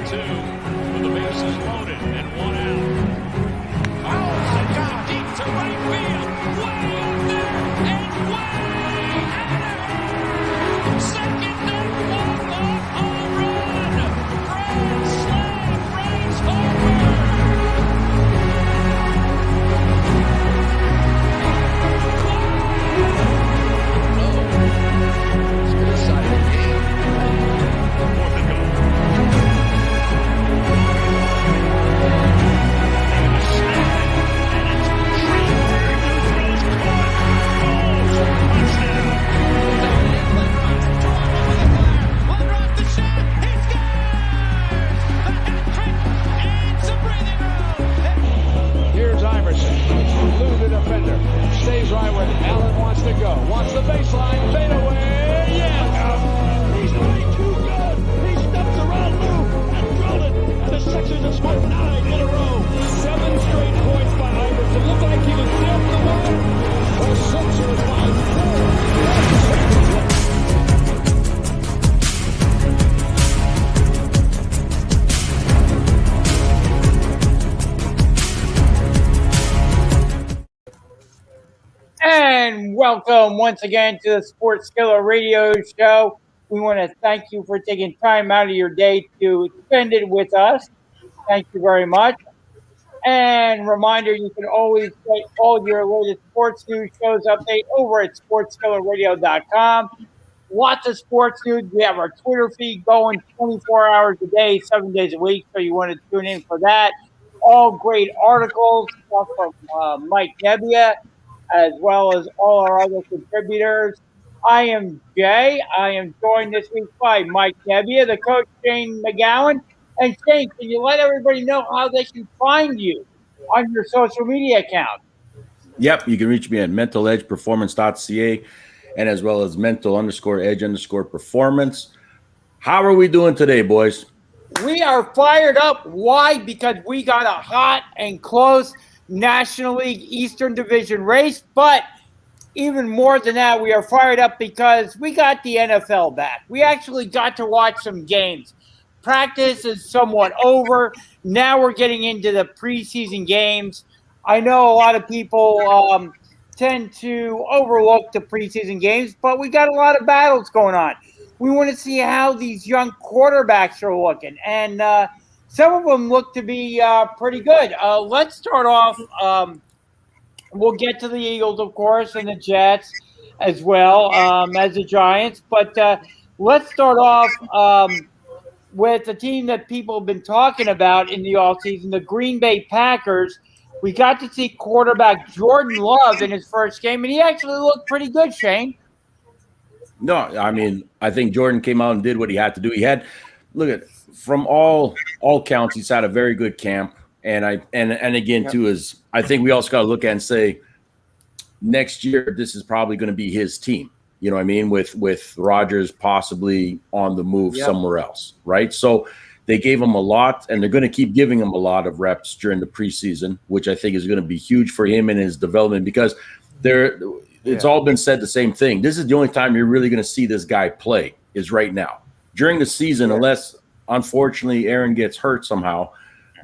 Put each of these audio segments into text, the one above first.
2 with the bases loaded and 1 out. Fouls it got deep to right field. Way up there and way out. Second deck walk-off home run. Grand slam race homer. Stays right where Allen wants to go. Wants the baseline. Fade away. Yes! He's way too good. He steps the wrong move and drilled it. And the Sixers have scored 9 in a row. 7 straight points by Iverson. Looked like he was down the ball. The Sixers by 4. And welcome once again to the Sports Skillet Radio Show. We want to thank you for taking time out of your day to spend it with us. Thank you very much. And reminder, you can always get all your latest sports news shows update over at sportsskilletradio.com. Lots of sports news. We have our Twitter feed going 24 hours a day, 7 days a week, so you want to tune in for that. All great articles, stuff from Mike Nebbia, as well as all our other contributors. I am Jay. I am joined this week by Mike Nebbia, the coach Shane McGowan. And Shane, can you let everybody know how they can find you on your social media account? Yep, you can reach me at mentaledgeperformance.ca and as well as mental_edge_performance. How are we doing today, boys? We are fired up. Why? Because we got a hot and close National League Eastern Division race, but even more than that, we are fired up because we got the NFL back. We actually got to watch some games. Practice is somewhat over. Now we're getting into the preseason games. I know a lot of people tend to overlook the preseason games, but we got a lot of battles going on. We want to see how these young quarterbacks are looking, and some of them look to be pretty good. Let's start off. We'll get to the Eagles, of course, and the Jets as well as the Giants. But let's start off with the team that people have been talking about in the offseason, the Green Bay Packers. We got to see quarterback Jordan Love in his first game, and he actually looked pretty good, Shane. No, I mean, I think Jordan came out and did what he had to do. He had – look at – from all counts, he's had a very good camp, and again too is I think we also got to look at and say next year this is probably going to be his team. You know what I mean? With Rodgers possibly on the move somewhere else, right? So they gave him a lot, and they're going to keep giving him a lot of reps during the preseason, which I think is going to be huge for him and his development because it's all been said the same thing. This is the only time you're really going to see this guy play is right now during the season, unless unfortunately Aaron gets hurt somehow.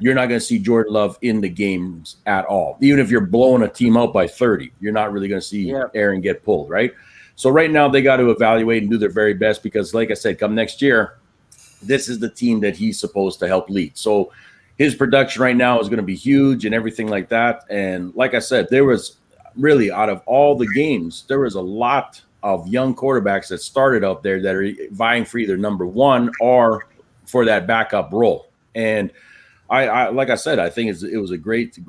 You're not going to see Jordan Love in the games at all. Even if you're blowing a team out by 30, you're not really going to see Aaron get pulled, right? So right now they got to evaluate and do their very best because, like I said, come next year, this is the team that he's supposed to help lead. So his production right now is going to be huge and everything like that. And like I said, there was really out of all the games, there was a lot of young quarterbacks that started out there that are vying for either number one or for that backup role. And I like I said, I think it was a great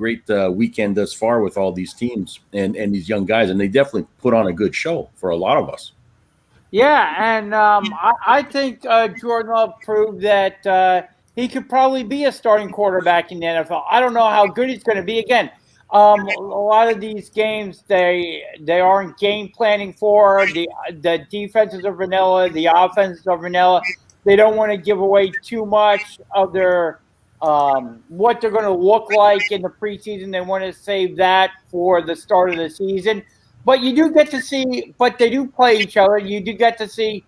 weekend thus far with all these teams and these young guys, and they definitely put on a good show for a lot of us. Yeah, and I think Jordan Love proved that he could probably be a starting quarterback in the NFL. I don't know how good he's going to be. Again, a lot of these games they aren't game planning for. The defenses are vanilla, the offenses are vanilla. They don't want to give away too much of their what they're going to look like in the preseason. They want to save that for the start of the season. But you do get to see – but they do play each other. You do get to see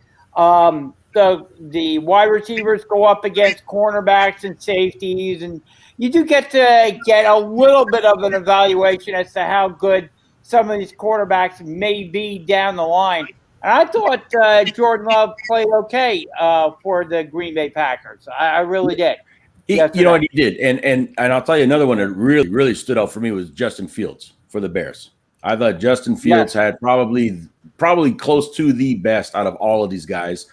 the wide receivers go up against cornerbacks and safeties, and you do get to get a little bit of an evaluation as to how good some of these quarterbacks may be down the line. And I thought Jordan Love played okay for the Green Bay Packers. I really did. You know what he did, and I'll tell you another one that really stood out for me was Justin Fields for the Bears. I thought Justin Fields had probably close to the best out of all of these guys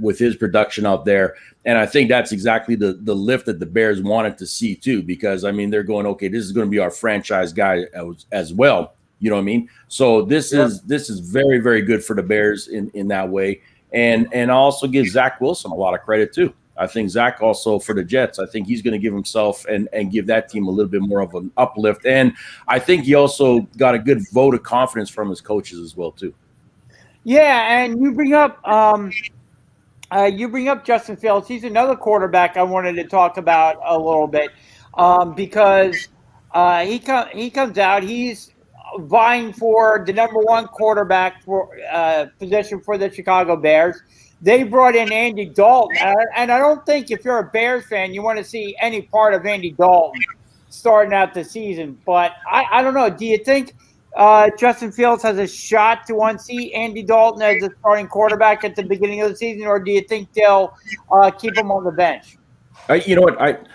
with his production out there, and I think that's exactly the lift that the Bears wanted to see too, because I mean they're going, okay, this is going to be our franchise guy as well. You know what I mean? So this is very, very good for the Bears in that way, and also give Zach Wilson a lot of credit too. I think Zach also for the Jets, I think he's going to give himself and give that team a little bit more of an uplift. And I think he also got a good vote of confidence from his coaches as well, too. Yeah, and you bring up Justin Fields. He's another quarterback I wanted to talk about a little bit because he comes out. He's vying for the number one quarterback for position for the Chicago Bears. They brought in Andy Dalton, and I don't think if you're a Bears fan, you want to see any part of Andy Dalton starting out the season. But I don't know. Do you think Justin Fields has a shot to unseat Andy Dalton as a starting quarterback at the beginning of the season, or do you think they'll keep him on the bench? You know what?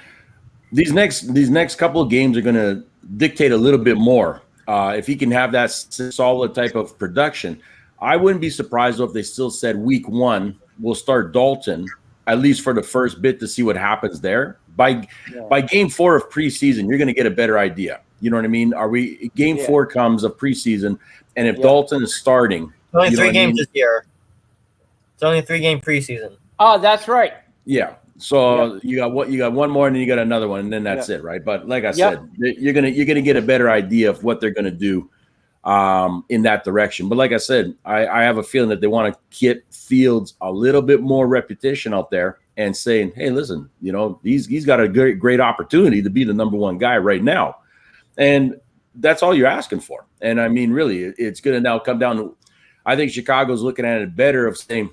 These next couple of games are going to dictate a little bit more. If he can have that solid type of production, I wouldn't be surprised if they still said week 1 we'll start Dalton, at least for the first bit, to see what happens there. By game 4 of preseason, you're going to get a better idea. You know what I mean? Game 4 comes of preseason, and if Dalton is starting, only 3 games this year. It's only a 3-game preseason. Oh, that's right. Yeah. So you got one more, and then you got another one, and then that's it, right? But like I said, you're gonna get a better idea of what they're gonna do in that direction. But like I said, I have a feeling that they want to get Fields a little bit more repetition out there and saying, hey, listen, you know, he's got a great opportunity to be the number one guy right now. And that's all you're asking for. And I mean, really, it's going to now come down to, I think Chicago's looking at it better of saying,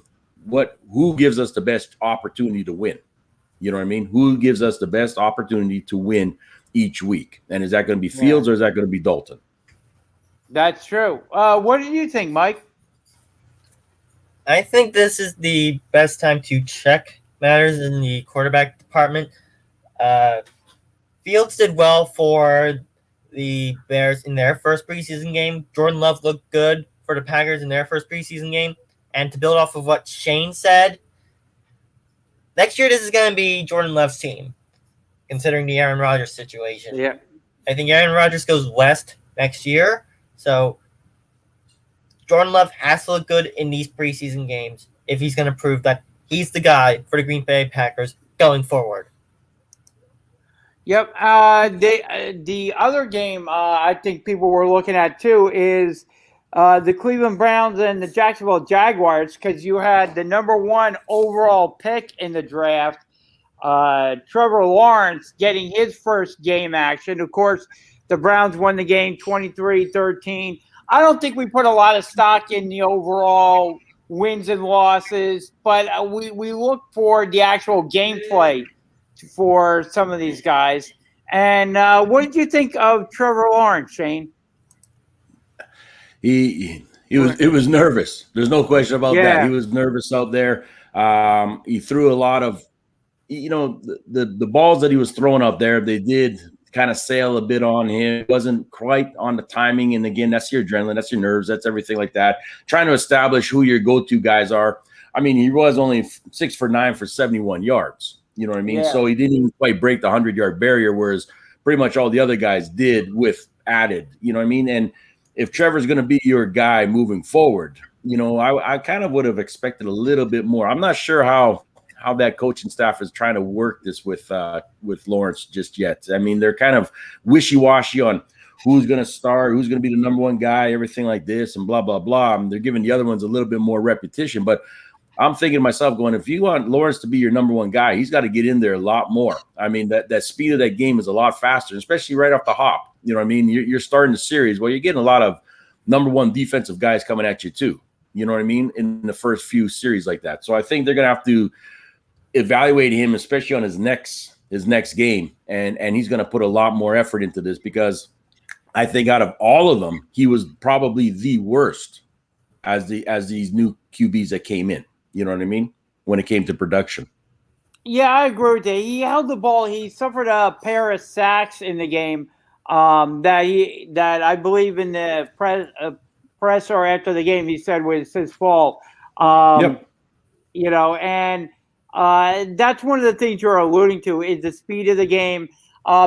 who gives us the best opportunity to win? You know what I mean? Who gives us the best opportunity to win each week? And is that going to be Fields or is that going to be Dalton? That's true. What do you think, Mike? I think this is the best time to check matters in the quarterback department. Fields did well for the Bears in their first preseason game. Jordan Love looked good for the Packers in their first preseason game. And to build off of what Shane said, next year this is going to be Jordan Love's team, considering the Aaron Rodgers situation. Yeah. I think Aaron Rodgers goes west next year. So Jordan Love has to look good in these preseason games if he's going to prove that he's the guy for the Green Bay Packers going forward. Yep. The other game I think people were looking at too is the Cleveland Browns and the Jacksonville Jaguars, because you had the number 1 overall pick in the draft, Trevor Lawrence, getting his first game action. Of course, the Browns won the game 23-13. I don't think we put a lot of stock in the overall wins and losses, but we look for the actual gameplay for some of these guys. And what did you think of Trevor Lawrence, Shane? He was nervous. There's no question about that. He was nervous out there. He threw a lot of, the balls that he was throwing out there, they did kind of sail a bit on him. It wasn't quite on the timing. And again, that's your adrenaline, that's your nerves, that's everything like that. Trying to establish who your go-to guys are. I mean, he was only 6 for 9 for 71 yards. You know what I mean? Yeah. So he didn't even quite break the 100-yard barrier, whereas pretty much all the other guys did with added. You know what I mean? And if Trevor's going to be your guy moving forward, I kind of would have expected a little bit more. I'm not sure how that coaching staff is trying to work this with Lawrence just yet. I mean, they're kind of wishy-washy on who's going to start, who's going to be the number 1 guy, everything like this, and blah, blah, blah. And they're giving the other ones a little bit more repetition. But I'm thinking to myself going, if you want Lawrence to be your number 1 guy, he's got to get in there a lot more. I mean, that speed of that game is a lot faster, especially right off the hop. You know what I mean? You're starting the series. Well, you're getting a lot of number 1 defensive guys coming at you too. You know what I mean? In the first few series like that. So I think they're going to have to evaluate him, especially on his next game. And he's going to put a lot more effort into this because I think out of all of them, he was probably the worst as these new QBs that came in. You know what I mean? When it came to production. Yeah, I agree with that. He held the ball. He suffered a pair of sacks in the game that I believe in the presser after the game he said was his fault. Yep. You know, and that's one of the things you're alluding to is the speed of the game,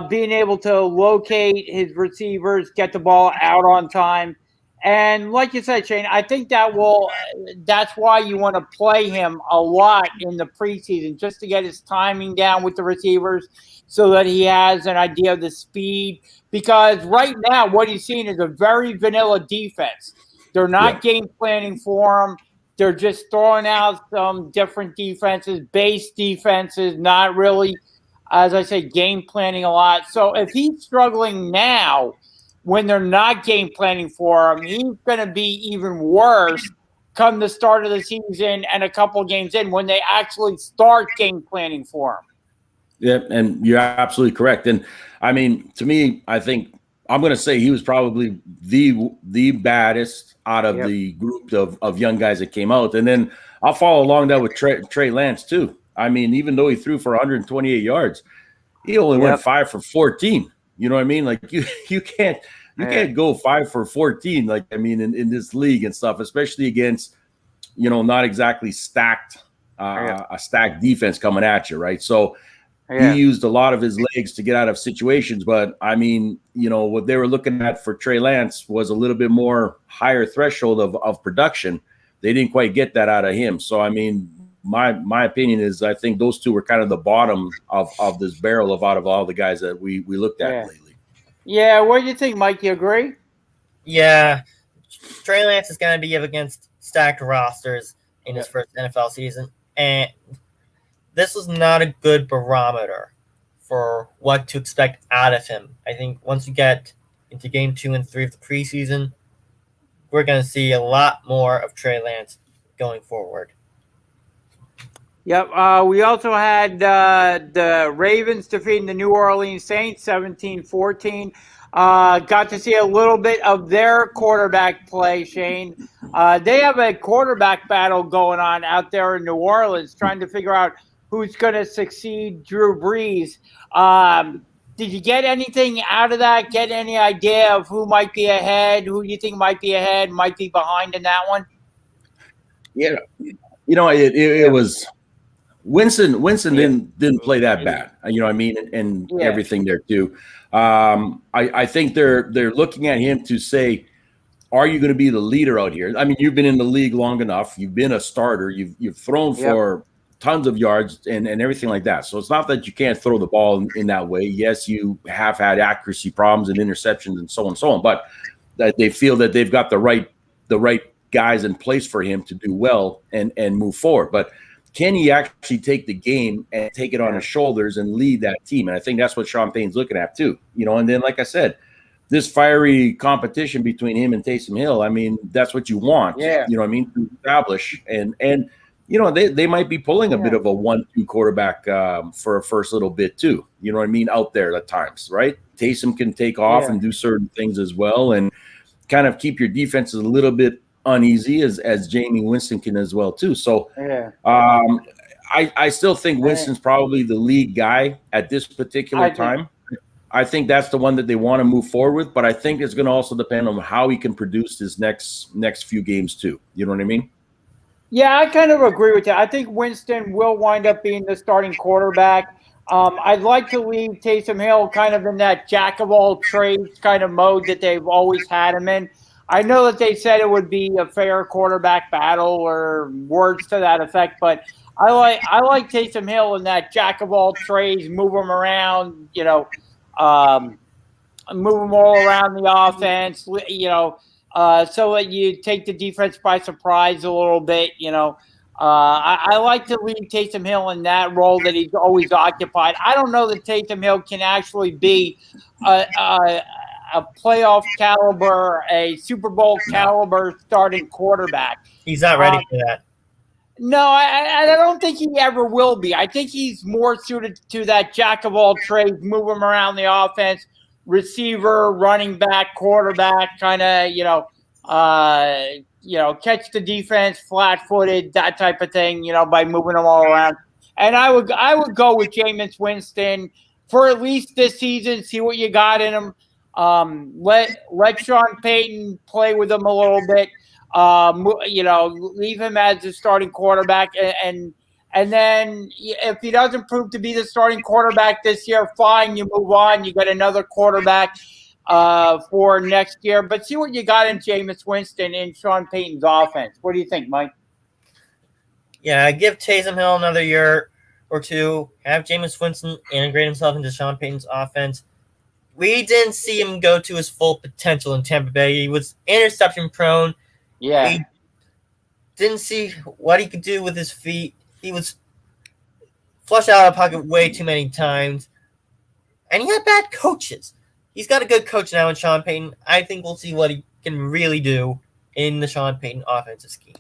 being able to locate his receivers, get the ball out on time. And like you said, Shane, I think that's why you want to play him a lot in the preseason, just to get his timing down with the receivers so that he has an idea of the speed. Because right now, what he's seeing is a very vanilla defense. They're not game planning for him. They're just throwing out some different defenses, base defenses, not really, as I say, game planning a lot. So if he's struggling now, when they're not game planning for him, he's going to be even worse come the start of the season and a couple of games in when they actually start game planning for him. Yeah, and you're absolutely correct. And I mean, to me, I think I'm going to say he was probably the baddest out of the group of young guys that came out. And then I'll follow along that with Trey Lance too. I mean, even though he threw for 128 yards, he only went 5 for 14. You know what I mean? Like you can't go 5 for 14. Like, I mean, in this league and stuff, especially against, not exactly stacked, a stacked defense coming at you. Right. So he used a lot of his legs to get out of situations. But I mean, what they were looking at for Trey Lance was a little bit more higher threshold of production. They didn't quite get that out of him. So, I mean, my opinion is I think those two were kind of the bottom of this barrel out of all the guys that we looked at lately. Yeah, what do you think, Mike? You agree? Yeah. Trey Lance is going to be up against stacked rosters in his first NFL season. And this was not a good barometer for what to expect out of him. I think once you get into game 2 and 3 of the preseason, we're going to see a lot more of Trey Lance going forward. Yep. We also had the Ravens defeating the New Orleans Saints 17-14. Got to see a little bit of their quarterback play, Shane. They have a quarterback battle going on out there in New Orleans, trying to figure out who's going to succeed Drew Brees. Did you get anything out of that? Get any idea of who might be ahead? Who do you think might be ahead, might be behind in that one? Yeah. It was – Winston didn't play that bad, I mean, and everything there too. I think they're looking at him to say, are you going to be the leader out here? I mean, you've been in the league long enough. You've been a starter. You've thrown for tons of yards and everything like that. So it's not that you can't throw the ball in that way. Yes, you have had accuracy problems and interceptions and so on and so on, but that they feel that they've got the right guys in place for him to do well and move forward. But can he actually take the game and take it on his shoulders and lead that team? And I think that's what Sean Payton's looking at too. And then, like I said, this fiery competition between him and Taysom Hill, I mean, that's what you want, to establish. And they might be pulling a bit of a 1-2 quarterback for a first little bit too, out there at times, right? Taysom can take off and do certain things as well and kind of keep your defenses a little bit uneasy as Jamie Winston can as well too. So I still think Winston's probably the lead guy at this particular time. I think that's the one that they want to move forward with, but I think it's going to also depend on how he can produce his next few games too. You know what I mean? Yeah, I kind of agree with that. I think Winston will wind up being the starting quarterback. I'd like to leave Taysom Hill kind of in that jack of all trades kind of mode that they've always had him in. I know that they said it would be a fair quarterback battle or words to that effect, but I like Taysom Hill in that jack of all trades, move him around, move him all around the offense, so that you take the defense by surprise a little bit. I like to leave Taysom Hill in that role that he's always occupied. I don't know that Taysom Hill can actually be a playoff caliber, a Super Bowl caliber starting quarterback. He's not ready for that. No, I don't think he ever will be. I think he's more suited to that jack of all trades, move him around the offense, receiver, running back, quarterback, kind of, catch the defense, flat-footed, that type of thing, by moving them all around. And I would go with Jameis Winston for at least this season. See what you got in him. Let Sean Payton play with him a little bit. Leave him as the starting quarterback, and then if he doesn't prove to be the starting quarterback this year, fine, you move on. You get another quarterback for next year. But see what you got in Jameis Winston in Sean Payton's offense. What do you think, Mike? Yeah, give Taysom Hill another year or two. Have Jameis Winston integrate himself into Sean Payton's offense. We didn't see him go to his full potential in Tampa Bay. He was interception prone. Yeah. We didn't see what he could do with his feet. He was flushed out of the pocket way too many times. And he had bad coaches. He's got a good coach now in Sean Payton. I think we'll see what he can really do in the Sean Payton offensive scheme.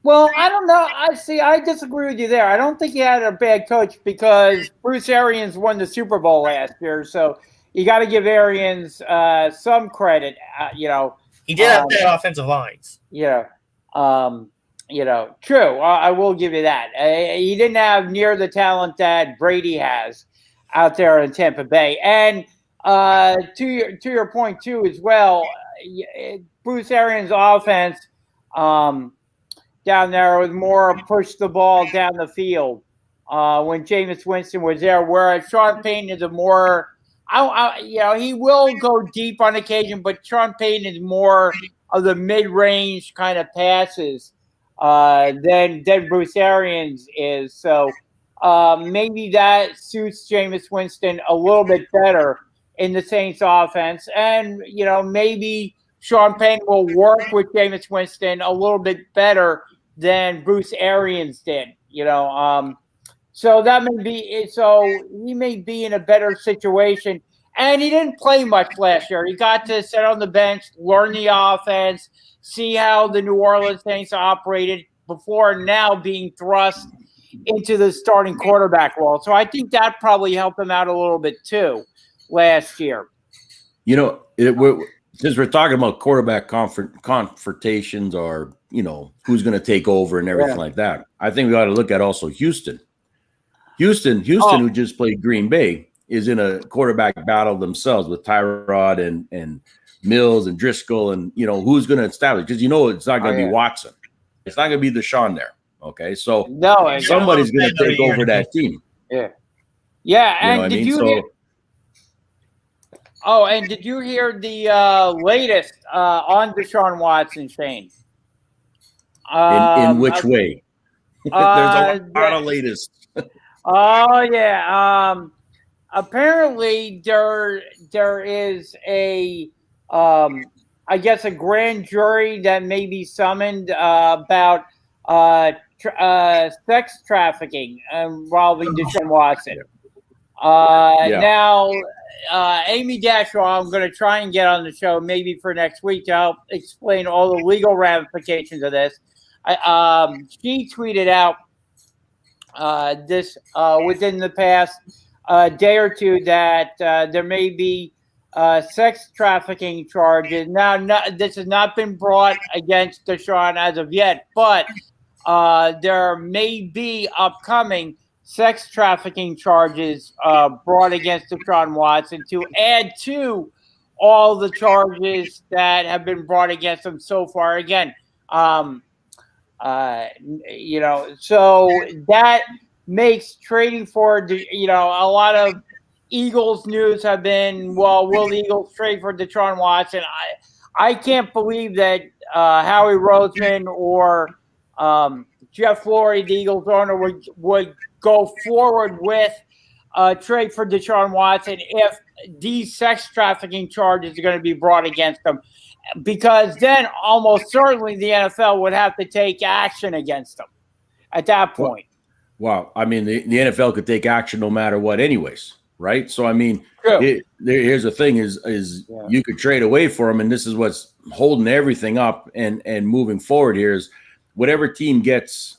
Well, I don't know. I disagree with you there. I don't think he had a bad coach because Bruce Arians won the Super Bowl last year. So you got to give Arians some credit, He did have bad offensive lines. True. I will give you that. He didn't have near the talent that Brady has out there in Tampa Bay. And to your point too, as well, Bruce Arians' offense down there was more push the ball down the field when Jameis Winston was there. Whereas Sean Payton is a more he will go deep on occasion, but Sean Payton is more of the mid-range kind of passes than Bruce Arians is. So maybe that suits Jameis Winston a little bit better in the Saints offense. And, maybe Sean Payton will work with Jameis Winston a little bit better than Bruce Arians did, So that may be so he may be in a better situation. And he didn't play much last year. He got to sit on the bench, learn the offense, see how the New Orleans Saints operated before now being thrust into the starting quarterback role. So I think that probably helped him out a little bit too last year. Since we're talking about quarterback confrontations or, who's going to take over and everything like that, I think we ought to look at also Houston. Houston, who just played Green Bay, is in a quarterback battle themselves with Tyrod and Mills and Driscoll and, who's going to establish? Because, it's not going to be Watson. It's not going to be Deshaun there. Okay, so somebody's going to take over that team. Yeah. Yeah, and did you hear? Oh, and did you hear the latest on Deshaun Watson, Shane? In which way? There's a lot of latest. Oh yeah. Apparently there is a I guess a grand jury that may be summoned about sex trafficking involving Deshaun Watson. Now, Amy Dashaw, I'm going to try and get on the show maybe for next week to help explain all the legal ramifications of this. She tweeted out this within the past day or two that there may be sex trafficking charges. Now, this has not been brought against Deshaun as of yet, but there may be upcoming sex trafficking charges brought against Deshaun Watson to add to all the charges that have been brought against him so far. Again, so that makes trading for, a lot of Eagles news have been, well, will the Eagles trade for Deshaun Watson? I can't believe that Howie Roseman or Jeff Lurie, the Eagles owner, would go forward with a trade for Deshaun Watson if these sex trafficking charges are going to be brought against him, because then almost certainly the NFL would have to take action against him at that point. Well, I mean, the NFL could take action no matter what anyways. right? So I mean, True. here's the thing: is you could trade away for him, and this is what's holding everything up and moving forward. Here is whatever team gets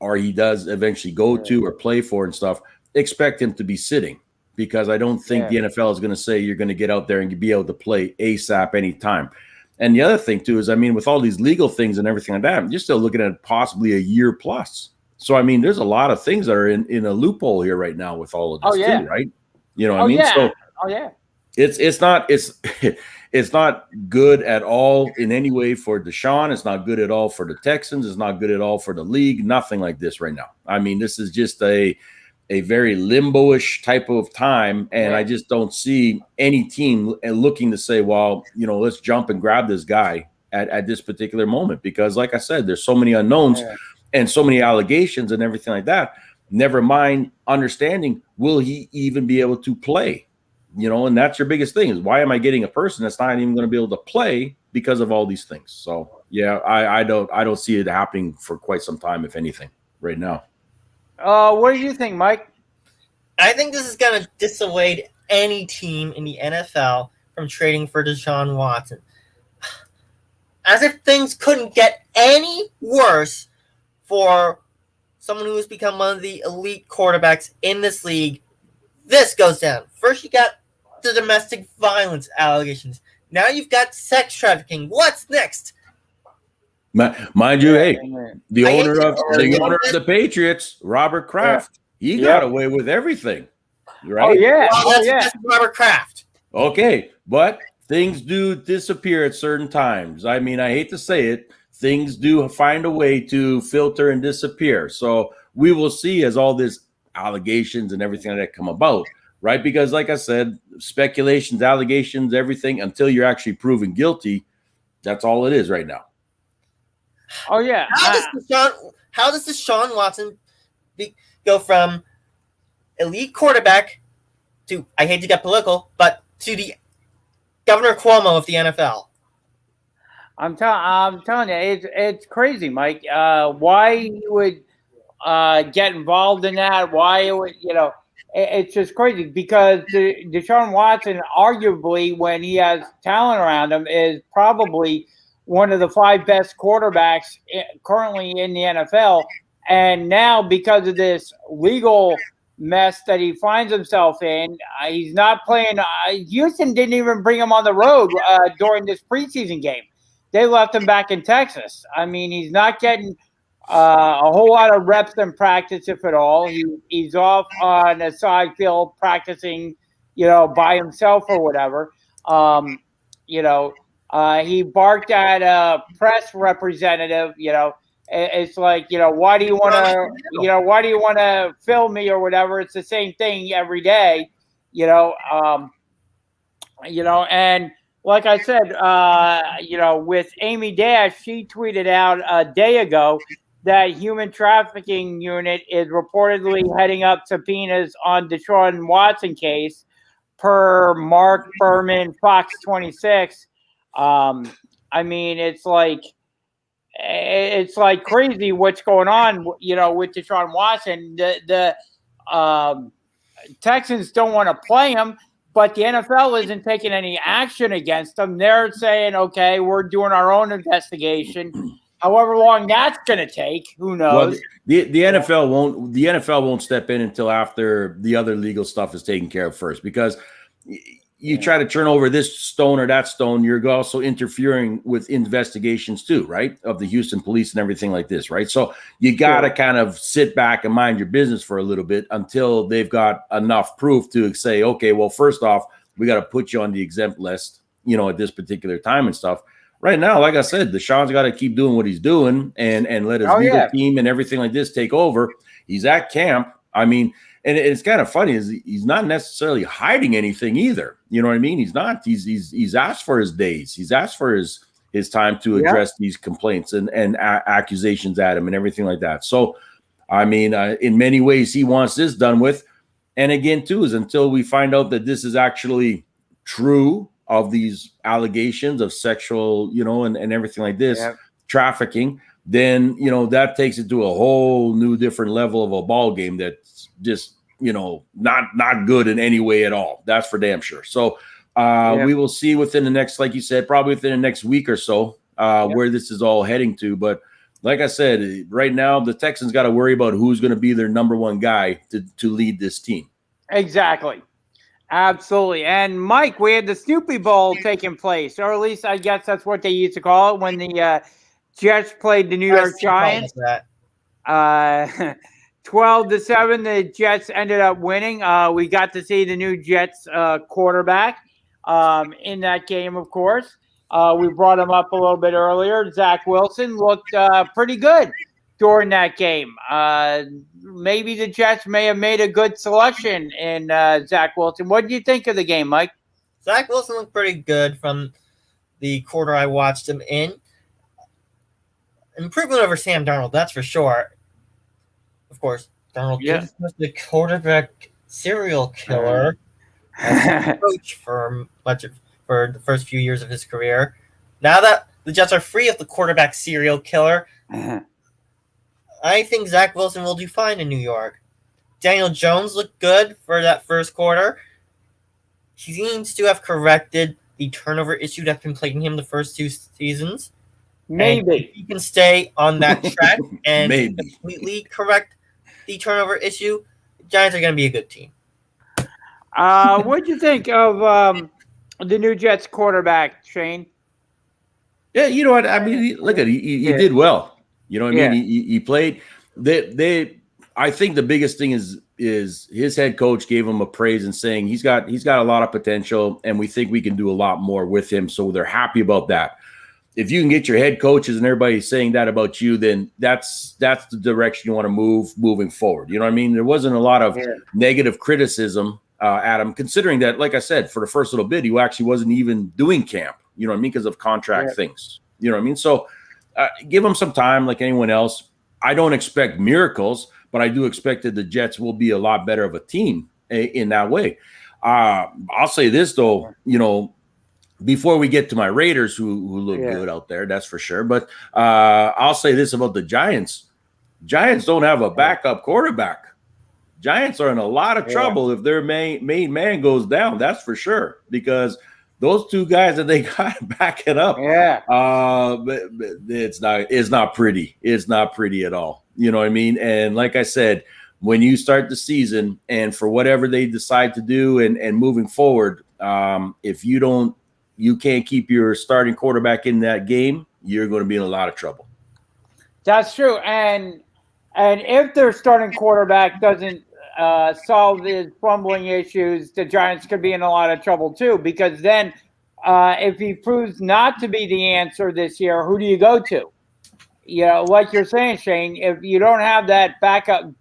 or he does eventually go to or play for and stuff. Expect him to be sitting, because I don't think the NFL is going to say you're going to get out there and be able to play ASAP anytime. And the other thing too is, I mean, with all these legal things and everything like that, you're still looking at possibly a year plus. So I mean, there's a lot of things that are in a loophole here right now with all of this too, right? You know what I mean? Yeah. So yeah. It's not it's not good at all in any way for Deshaun. It's not good at all for the Texans. It's not good at all for the league. Nothing like this right now. I mean, this is just a very limbo-ish type of time, and I just don't see any team looking to say, well, you know, let's jump and grab this guy at this particular moment, because like I said, there's so many unknowns and so many allegations and everything like that. Never mind understanding, will he even be able to play? You know, and that's your biggest thing, is why am I getting a person that's not even going to be able to play because of all these things? So yeah, I don't see it happening for quite some time, if anything, right now. What do you think, Mike? I think this is going to dissuade any team in the NFL from trading for Deshaun Watson. As if things couldn't get any worse for someone who has become one of the elite quarterbacks in this league. This goes down. First, you got the domestic violence allegations. Now you've got sex trafficking. What's next? Mind you, hey, the owner of the Patriots, Robert Kraft, he got away with everything, right? Oh yeah, that's Robert Kraft. Okay, but things do disappear at certain times. I mean, I hate to say it, things do find a way to filter and disappear. So we will see as all this allegations and everything that come about, right? Because like I said, speculations, allegations, everything, until you're actually proven guilty, that's all it is right now. Oh yeah. How does Deshaun Watson go from elite quarterback to, I hate to get political, but to the Governor Cuomo of the NFL? I'm telling you, it's crazy, Mike. Why you would get involved in that? Why it would, you know? It's just crazy, because Deshaun Watson, arguably, when he has talent around him, is probably one of the 5 best quarterbacks currently in the NFL. And now, because of this legal mess that he finds himself in, he's not playing. Houston didn't even bring him on the road during this preseason game. They left him back in Texas. I mean, he's not getting a whole lot of reps in practice, if at all. He's off on a side field practicing, you know, by himself or whatever. You know, he barked at a press representative. You know, it's like, you know, why do you want to film me or whatever? It's the same thing every day. You know, and like I said, you know, with Amy Dash, she tweeted out a day ago that human trafficking unit is reportedly heading up subpoenas on Deshaun Watson case, per Mark Berman, Fox 26. I mean, it's like crazy what's going on, you know, with Deshaun Watson. The Texans don't want to play him, but the NFL isn't taking any action against them. They're saying, okay, we're doing our own investigation. However long that's going to take, who knows? Well, the NFL won't step in until after the other legal stuff is taken care of first, because you try to turn over this stone or that stone, you're also interfering with investigations too, right? Of the Houston police and everything like this, right? So you got to kind of sit back and mind your business for a little bit until they've got enough proof to say, okay, well, first off, we got to put you on the exempt list, you know, at this particular time and stuff. Right now, like I said, Deshaun's got to keep doing what he's doing and let his legal team and everything like this take over. He's at camp. I mean, and it's kind of funny, is he's not necessarily hiding anything either. You know what I mean? He's not. He's asked for his days. He's asked for his time to address these complaints and accusations at him and everything like that. So, I mean, in many ways, he wants this done with. And again, too, is until we find out that this is actually true of these allegations of sexual, you know, and everything like this, trafficking, then, you know, that takes it to a whole new different level of a ball game that's just not good in any way at all. That's for damn sure. So we will see within the next, like you said, probably within the next week or so where this is all heading to. But like I said, right now the Texans got to worry about who's going to be their number one guy to lead this team. Exactly. Absolutely. And Mike, we had the Snoopy Bowl taking place, or at least I guess that's what they used to call it when the Jets played the New York Giants. 12-7, the Jets ended up winning. We got to see the new Jets quarterback in that game, of course. We brought him up a little bit earlier. Zach Wilson looked pretty good during that game. Maybe the Jets may have made a good selection in Zach Wilson. What do you think of the game, Mike? Zach Wilson looked pretty good from the quarter I watched him in. Improvement over Sam Darnold, that's for sure. Of course, Darnold was the quarterback serial killer as a coach for the first few years of his career. Now that the Jets are free of the quarterback serial killer, I think Zach Wilson will do fine in New York. Daniel Jones looked good for that first quarter. He seems to have corrected the turnover issue that's been plaguing him the first 2 seasons. Maybe. And if he can stay on that track and completely correct the turnover issue, the Giants are going to be a good team. What do you think of the new Jets quarterback, Shane? Yeah, you know what? I mean, look at it. He did well. You know what I mean? He played. I think the biggest thing is his head coach gave him a praise and saying he's got a lot of potential, and we think we can do a lot more with him. So they're happy about that. If you can get your head coaches and everybody saying that about you, then that's the direction you want to move moving forward. You know what I mean? There wasn't a lot of negative criticism at him, considering that, like I said, for the first little bit, he actually wasn't even doing camp. You know what I mean? Because of contract things. You know what I mean? So give him some time like anyone else. I don't expect miracles, but I do expect that the Jets will be a lot better of a team in that way. I'll say this, though, before we get to my Raiders, who look good out there, that's for sure. But I'll say this about the Giants. Giants don't have a backup quarterback. Giants are in a lot of trouble if their main man goes down, that's for sure, because those 2 guys that they got backing up, it's not pretty. It's not pretty at all. You know what I mean? And like I said, when you start the season and for whatever they decide to do and moving forward, if you can't keep your starting quarterback in that game, you're going to be in a lot of trouble. That's true. And if their starting quarterback doesn't solve his fumbling issues, the Giants could be in a lot of trouble too, because then if he proves not to be the answer this year, who do you go to? Like you're saying, Shane, if you don't have that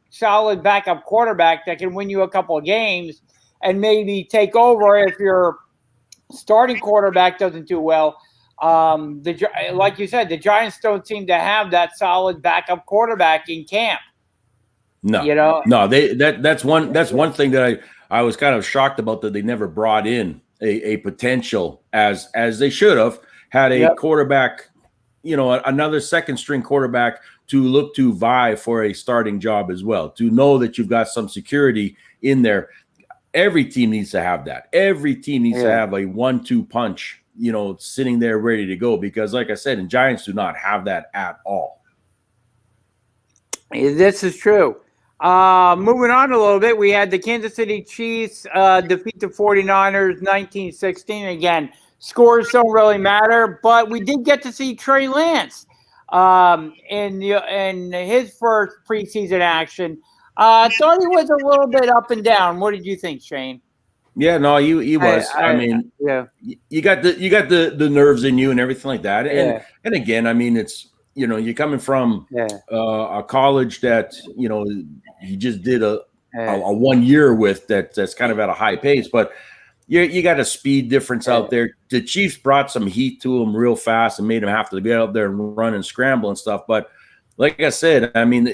solid backup quarterback that can win you a couple of games and maybe take over if your starting quarterback doesn't do well, like you said, the Giants don't seem to have that solid backup quarterback in camp. No, that's one thing that I was kind of shocked about, that they never brought in a potential as they should have had a quarterback, another second string quarterback to look to vie for a starting job as well, to know that you've got some security in there. Every team needs to have that. Every team needs to have a 1-2 punch, sitting there ready to go, because like I said, and Giants do not have that at all. This is true. Moving on a little bit, we had the Kansas City Chiefs defeat the 49ers 19-16. Again, scores don't really matter, but we did get to see Trey Lance in his first preseason action. Thought he was a little bit up and down. What did you think, Shane? Yeah, no, he was. I mean, you got the nerves in you and everything like that. And again, I mean, it's, you're coming from a college that, he just did a 1 year with that's kind of at a high pace, but you got a speed difference out there. The Chiefs brought some heat to him real fast and made him have to get out there and run and scramble and stuff. But like I said, I mean,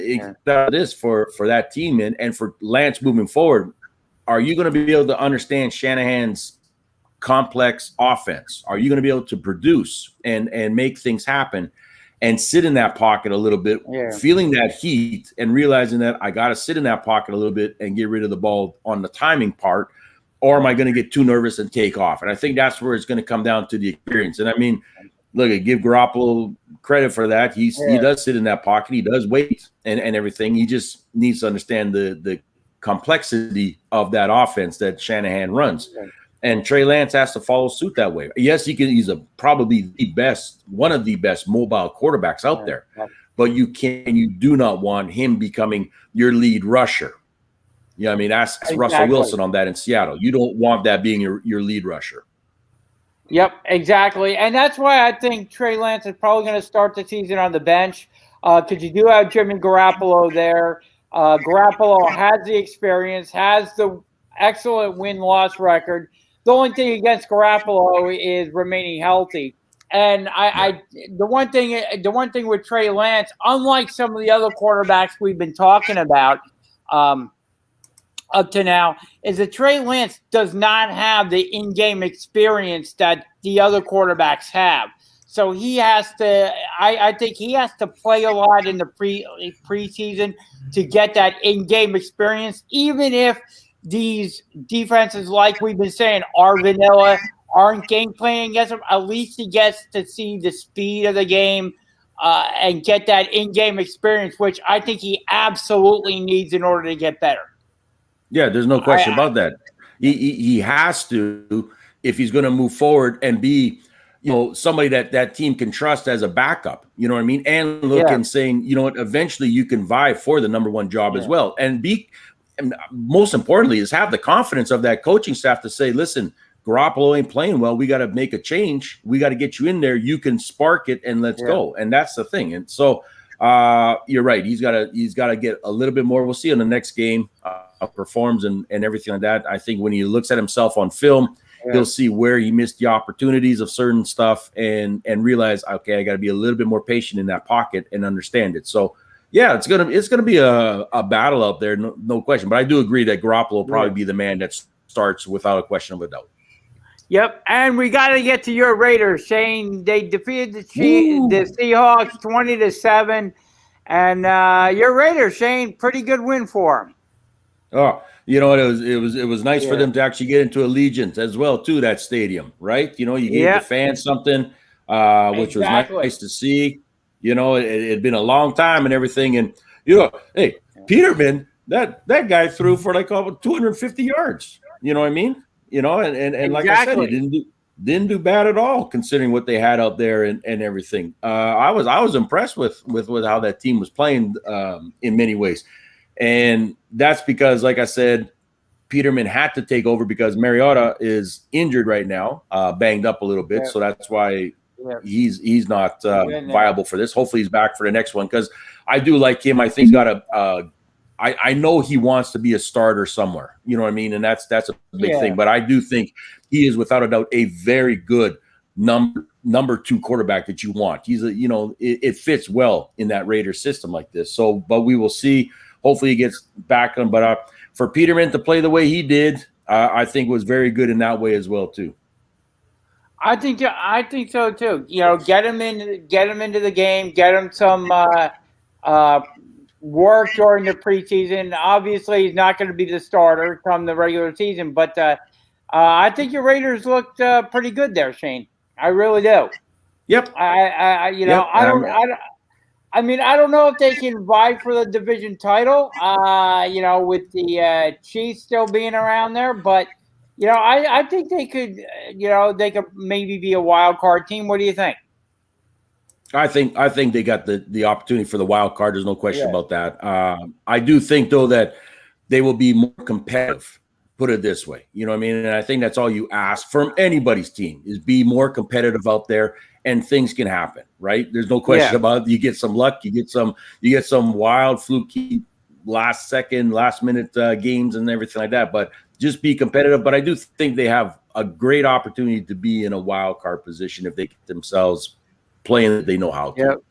that is for that team and for Lance moving forward. Are you going to be able to understand Shanahan's complex offense? Are you going to be able to produce and make things happen? and sit in that pocket a little bit, feeling that heat and realizing that I got to sit in that pocket a little bit and get rid of the ball on the timing part, or am I going to get too nervous and take off? And I think that's where it's going to come down to the experience. And I mean, look, I give Garoppolo credit for that. He does sit in that pocket. He does wait and everything. He just needs to understand the complexity of that offense that Shanahan runs. And Trey Lance has to follow suit that way. Yes, he's probably one of the best mobile quarterbacks out there. But you do not want him becoming your lead rusher. You know what I mean? Ask Russell Wilson on that in Seattle. You don't want that being your lead rusher. Yep, exactly. And that's why I think Trey Lance is probably going to start the season on the bench, because you do have Jimmy Garoppolo there. Garoppolo has the experience, has the excellent win-loss record. The only thing against Garoppolo is remaining healthy. And the one thing with Trey Lance, unlike some of the other quarterbacks we've been talking about up to now, is that Trey Lance does not have the in-game experience that the other quarterbacks have. So he has to – I think he has to play a lot in the preseason to get that in-game experience, even if these defenses, like we've been saying, are vanilla, aren't game playing against him. At least he gets to see the speed of the game and get that in-game experience, which I think he absolutely needs in order to get better. Yeah, there's no question about that. He has to, if he's going to move forward and be, somebody that team can trust as a backup. You know what I mean? And look and saying, you know what, eventually you can vie for the number one job as well. And most importantly, is have the confidence of that coaching staff to say, listen, Garoppolo ain't playing well. We got to make a change. We got to get you in there. You can spark it and let's go. And that's the thing. And so you're right. He's got to get a little bit more. We'll see in the next game performs and everything like that. I think when he looks at himself on film, he'll see where he missed the opportunities of certain stuff and realize, okay, I got to be a little bit more patient in that pocket and understand it. So yeah, it's gonna be a battle out there, no question. But I do agree that Garoppolo will probably be the man that starts without a question of a doubt. Yep, and we got to get to your Raiders, Shane. They defeated the Seahawks 20-7, and your Raiders, Shane, pretty good win for them. Oh, you know what? It was nice for them to actually get into Allegiant as well, too. That stadium, right? You gave the fans something, which was nice to see. It had been a long time and everything, and hey, Peterman, that guy threw for like about 250 yards. You know what I mean? And like I said, he didn't do bad at all considering what they had out there and everything. I was impressed with how that team was playing in many ways. And that's because, like I said, Peterman had to take over because Mariota is injured right now, banged up a little bit. So that's why he's not viable for this. Hopefully he's back for the next one because I do like him. I think he's got I know he wants to be a starter somewhere. You know what I mean? And that's a big thing. But I do think he is without a doubt a very good number two quarterback that you want. He's it fits well in that Raiders system like this. So, but we will see. Hopefully he gets back on. But for Peterman to play the way he did, I think was very good in that way as well too. I think so too. Get him into the game. Get him some work during the preseason. Obviously, he's not going to be the starter come the regular season, but I think your Raiders looked pretty good there, Shane. I really do. Yep. I don't know if they can vie for the division title, with the Chiefs still being around there, but I think they could, they could maybe be a wild card team. What do you think? I think they got the opportunity for the wild card. There's no question about that. I do think though that they will be more competitive. Put it this way, you know what I mean? And I think that's all you ask from anybody's team is be more competitive out there, and things can happen, right? There's no question about it. You get some luck, you get some wild fluky last minute games and everything like that. But just be competitive. But I do think they have a great opportunity to be in a wild card position if they get themselves playing that they know how to.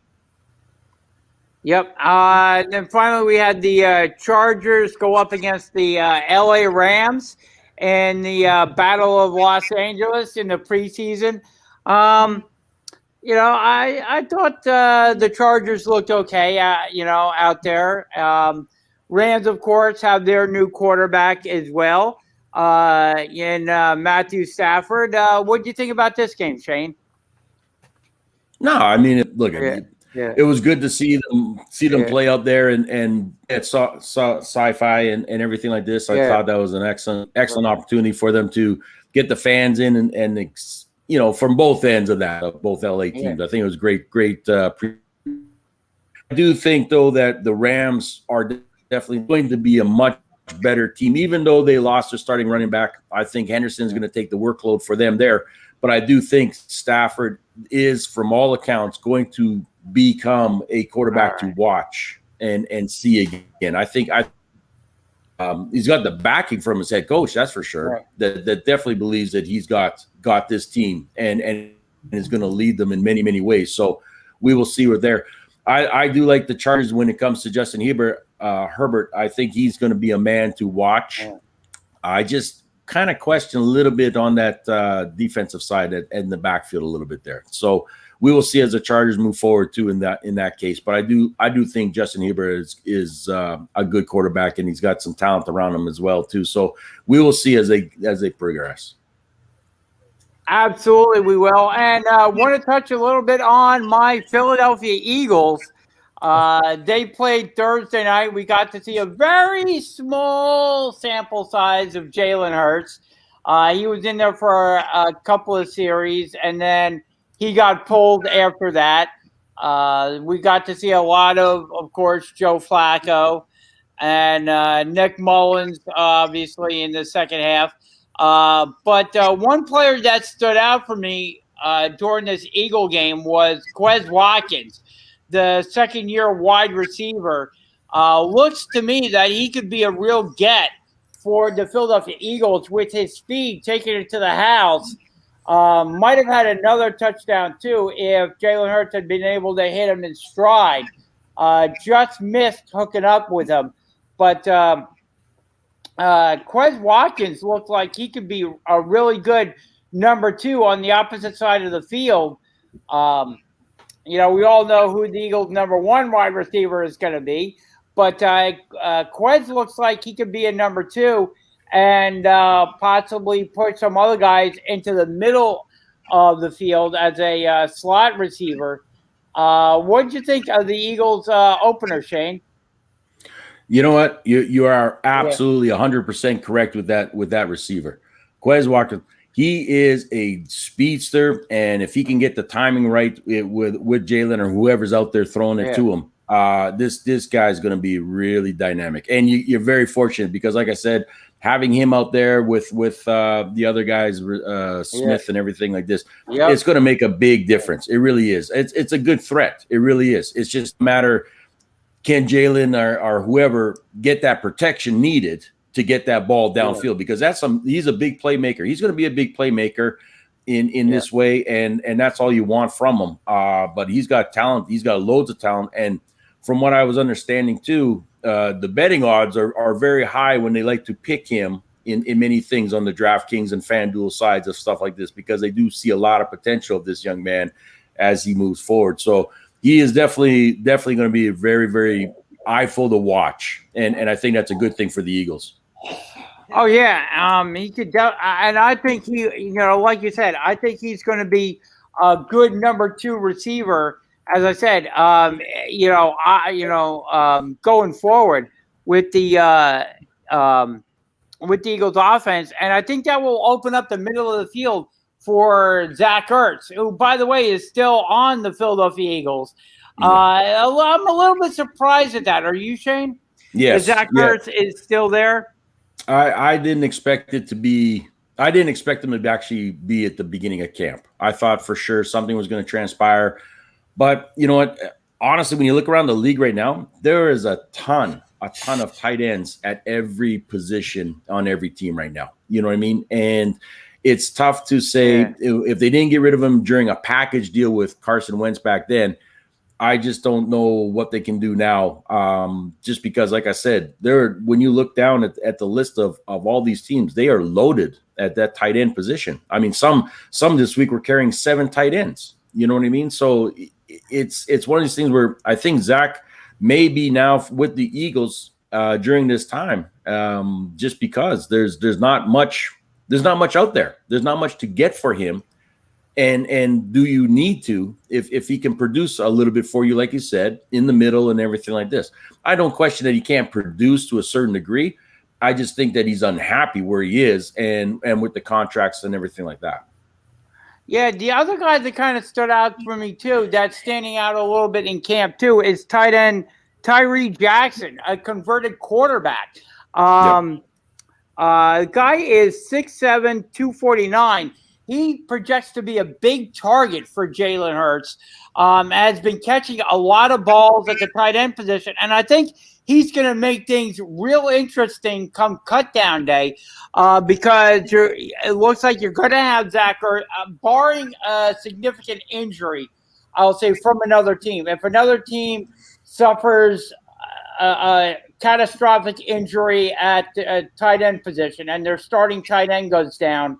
Yep. And then finally, we had the Chargers go up against the LA Rams in the Battle of Los Angeles in the preseason. I thought the Chargers looked okay, out there. Rams, of course, have their new quarterback as well, in Matthew Stafford. What do you think about this game, Shane? No, I mean, look, Yeah, yeah, it was good to see them yeah, play out there and at saw sci-fi and everything like this. I yeah, thought that was an excellent opportunity for them to get the fans in and from both ends of that, of both LA yeah. teams. I think it was great. I do think though that the Rams are definitely going to be a much better team, even though they lost their starting running back. I think Henderson's going to take the workload for them there, but I do think Stafford is, from all accounts, going to become a quarterback to watch and see again. I think he's got the backing from his head coach, that's for sure. Right. That definitely believes that he's got this team and is going to lead them in many, many ways. So we will see what there. I do like the Chargers when it comes to Justin Herbert. I think he's going to be a man to watch. Yeah. I just kind of question a little bit on that defensive side and the backfield a little bit there. So we will see as the Chargers move forward too in that case. But I do think Justin Herbert is a good quarterback, and he's got some talent around him as well too. So we will see as they progress. Absolutely, we will. And want to touch a little bit on my Philadelphia Eagles. They played Thursday night. We got to see a very small sample size of Jalen Hurts. He was in there for a couple of series, and then he got pulled after that. We got to see a lot of course, Joe Flacco and Nick Mullins, obviously, in the second half. But one player that stood out for me during this Eagle game was Quez Watkins, the second-year wide receiver. Looks to me that he could be a real get for the Philadelphia Eagles with his speed, taking it to the house. Might have had another touchdown, too, if Jalen Hurts had been able to hit him in stride. Just missed hooking up with him. But Quez Watkins looked like he could be a really good number two on the opposite side of the field. We all know who the Eagles' number one wide receiver is going to be, but Quez looks like he could be a number two and possibly put some other guys into the middle of the field as a slot receiver. What did you think of the Eagles' opener, Shane? You know what? You are absolutely 100% correct with that receiver. Quez Watkins, he is a speedster, and if he can get the timing right with Jalen or whoever's out there throwing it to him, this guy's going to be really dynamic. And you're very fortunate because, like I said, having him out there with the other guys, Smith and everything like this, it's going to make a big difference. It really is. It's a good threat. It really is. It's just a matter, can Jalen or whoever get that protection needed to get that ball downfield, because he's a big playmaker. He's going to be a big playmaker in this way, and that's all you want from him. But he's got talent. He's got loads of talent. And from what I was understanding too, the betting odds are very high when they like to pick him in many things on the DraftKings and FanDuel sides of stuff like this, because they do see a lot of potential of this young man as he moves forward. So he is definitely going to be a very, very eyeful to watch. And I think that's a good thing for the Eagles. Oh yeah, he could, and I think he, like you said, I think he's going to be a good number two receiver. As I said, going forward with the Eagles offense, and I think that will open up the middle of the field for Zach Ertz, who, by the way, is still on the Philadelphia Eagles. I'm a little bit surprised at that. Are you, Shane? Yes. Zach Ertz is still there. I didn't expect it to be. I didn't expect him to actually be at the beginning of camp. I thought for sure something was going to transpire. But you know what? Honestly, when you look around the league right now, there is a ton of tight ends at every position on every team right now. You know what I mean? And it's tough to say if they didn't get rid of him during a package deal with Carson Wentz back then. I just don't know what they can do now. Just because, like I said, when you look down at the list of all these teams, they are loaded at that tight end position. I mean, some this week were carrying 7 tight ends. You know what I mean? So it's one of these things where I think Zach may be now with the Eagles during this time, just because there's not much out there. There's not much to get for him. And do you need to if he can produce a little bit for you, like you said, in the middle and everything like this? I don't question that he can't produce to a certain degree. I just think that he's unhappy where he is and with the contracts and everything like that. Yeah, the other guy that kind of stood out for me too, that's standing out a little bit in camp too, is tight end Tyree Jackson, a converted quarterback. Guy is 6'7", 249. He projects to be a big target for Jalen Hurts. Has been catching a lot of balls at the tight end position, and I think he's going to make things real interesting come cut down day, because it looks like you're going to have Zach Ertz, barring a significant injury, I'll say, from another team. If another team suffers a catastrophic injury at the tight end position and their starting tight end goes down,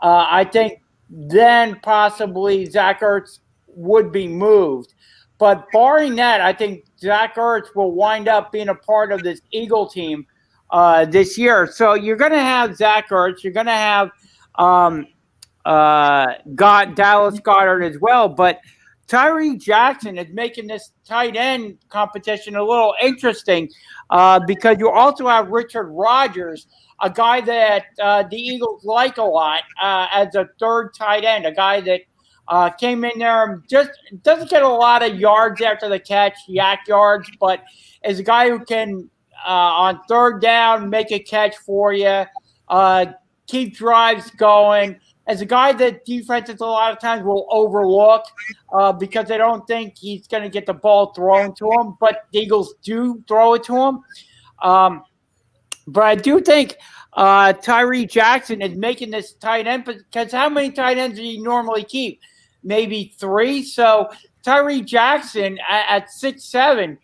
I think then possibly Zach Ertz would be moved. But barring that, I think Zach Ertz will wind up being a part of this Eagle team this year. So you're going to have Zach Ertz. You're going to have Dallas Goedert as well. But Tyree Jackson is making this tight end competition a little interesting because you also have Richard Rodgers, a guy that the Eagles like a lot as a third tight end, a guy that came in there and just doesn't get a lot of yards after the catch, yak yards, but is a guy who can, on third down, make a catch for you, keep drives going. As a guy that defenses a lot of times will overlook because they don't think he's going to get the ball thrown to him, but the Eagles do throw it to him. But I do think Tyree Jackson is making this tight end, because how many tight ends do you normally keep? Maybe 3. So Tyree Jackson at 6'7"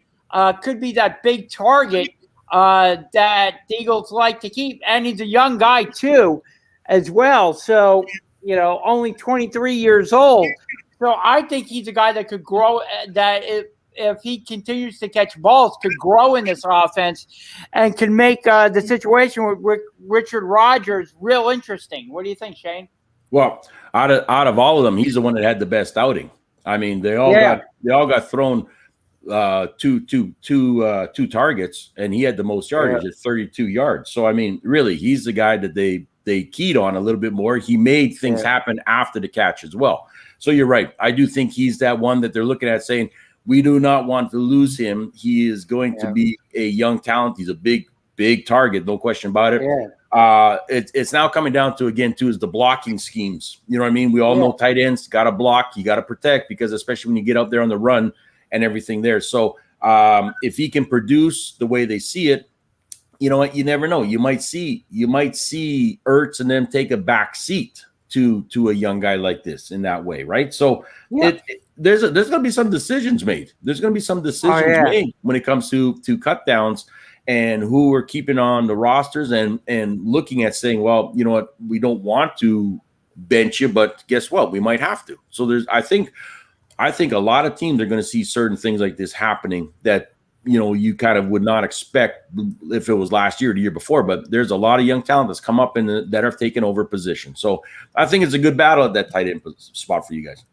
could be that big target that the Eagles like to keep. And he's a young guy too as well. So, only 23 years old. So I think he's a guy that could grow, that if he continues to catch balls, could grow in this offense and can make the situation with Richard Rodgers real interesting. What do you think, Shane? Well, out of all of them, he's the one that had the best outing. I mean, they all got thrown two targets, and he had the most yardage at 32 yards. So I mean, really, he's the guy that they keyed on a little bit more. He made things happen after the catch as well. So you're right. I do think he's that one that they're looking at saying, we do not want to lose him. He is going to be a young talent. He's a big target, no question about it. Yeah. It's now coming down to, again, too, is the blocking schemes. You know what I mean? We all know tight ends got to block, you got to protect, because especially when you get out there on the run and everything there. So if he can produce the way they see it, you know what? You never know. You might see Ertz and them take a back seat to a young guy like this in that way, right? So there's going to be some decisions made. There's going to be some decisions made when it comes to cut downs and who are keeping on the rosters and looking at saying, well, you know what, we don't want to bench you, but guess what? We might have to. So I think a lot of teams are going to see certain things like this happening that, you kind of would not expect if it was last year or the year before, but there's a lot of young talent that's come up that have taken over position. So I think it's a good battle at that tight end spot for you guys.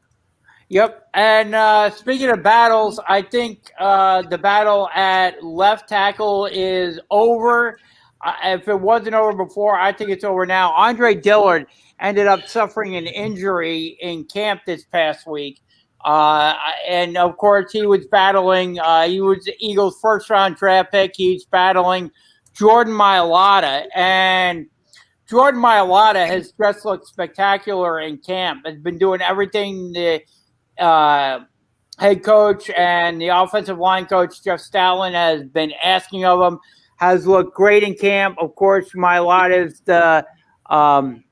Yep. And speaking of battles, I think the battle at left tackle is over. If it wasn't over before, I think it's over now. Andre Dillard ended up suffering an injury in camp this past week. And of course, he was battling, he was the Eagles' first-round draft pick. He's battling Jordan Mailata. And Jordan Mailata has just looked spectacular in camp. Has been doing everything the head coach and the offensive line coach, Jeff Stoutland, has been asking of him. Has looked great in camp. Of course, Mailata is the 6'8",